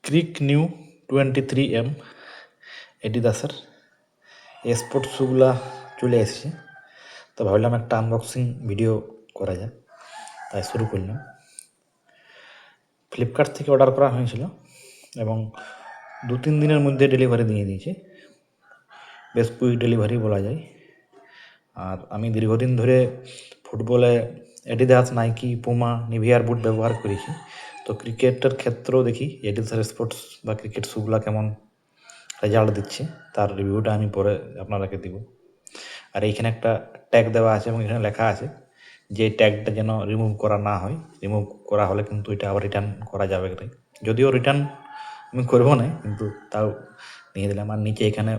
ক্রিক new 23M এডিদাসের sports শুগুলা চলে এসেছে। তো ভাবলাম একটা আনবক্সিং ভিডিও করা যায়, তাই শুরু করলাম। ফ্লিপকার্ট থেকে অর্ডার করা হয়েছিল এবং 2-3 দিনের মধ্যে ডেলিভারি দিয়ে দিয়েছে। বেশ কুইক ডেলিভারি বলা যায়। আর আমি দীর্ঘদিন ধরে ফুটবলে এডিদাস, নাইকি, পুমা, নিভিয়ার বুট ব্যবহার করেছি। তো ক্রিকেটের ক্ষেত্রেও দেখি এডিদাসের স্পোর্টস বা ক্রিকেট শুগুলা কেমন রেজাল্ট দিচ্ছে, তার রিভিউটা আমি পরে আপনারাকে দিব। আর এইখানে একটা ট্যাগ দেওয়া আছে এবং এখানে লেখা আছে যে ট্যাগটা যেন রিমুভ করা না হয়। রিমুভ করা হলে কিন্তু এটা আবার রিটার্ন করা যাবে না। যদিও রিটার্ন আমি করবো না, কিন্তু তাও নিয়ে দিলাম। আর নিচে এখানে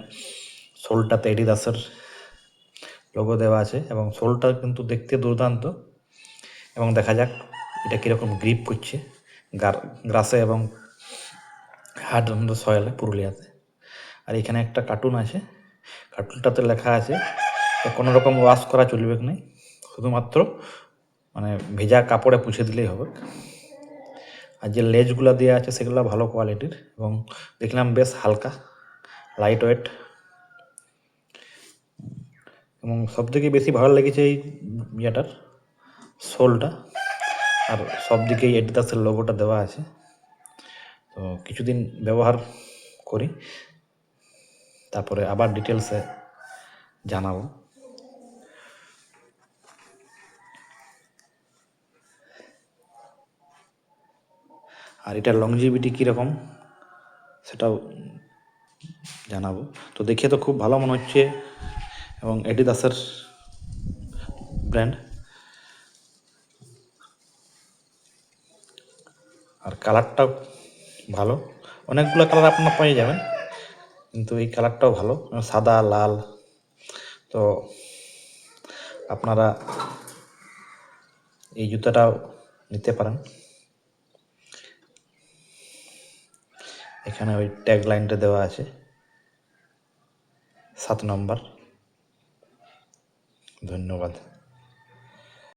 সোলটাতে এডিদাসের লোগো দেওয়া আছে এবং সোলটা কিন্তু দেখতে দুর্দান্ত। এবং দেখা যাক এটা কীরকম গ্রিপ করছে গ্রাসে এবং হার্ড সয়েলে, পুরুলিয়াতে। আর এখানে একটা কার্টুন আছে, কার্টুনটাতে লেখা আছে কোনো রকম ওয়াশ করা চলবে না, শুধুমাত্র মানে ভেজা কাপড়ে পুছে দিলেই হবে। আর যে লেজগুলো দেওয়া আছে সেগুলো ভালো কোয়ালিটির এবং দেখলাম বেশ হালকা, লাইট ওয়েট। এবং সবথেকে বেশি ভালো লেগেছে এই ইয়েটার সোলটা। আর সব দিকেই এডিদাসের লোগোটা দেওয়া আছে। তো কিছুদিন ব্যবহার করি, তারপরে আবার ডিটেলসে জানাবো। আর এটার লংজিভিটি কীরকম সেটাও জানাবো। তো দেখে তো খুব ভালো মনে হচ্ছে এবং এডিদাসের ব্র্যান্ড। আর কালারটাও ভালো, অনেকগুলো কালার আপনারা পেয়ে যাবেন, কিন্তু এই কালারটাও ভালো, সাদা লাল। তো আপনারা এই জুতাটাও নিতে পারেন। এখানে ওই ট্যাগ লাইনটা দেওয়া আছে 7 নম্বর। ধন্যবাদ।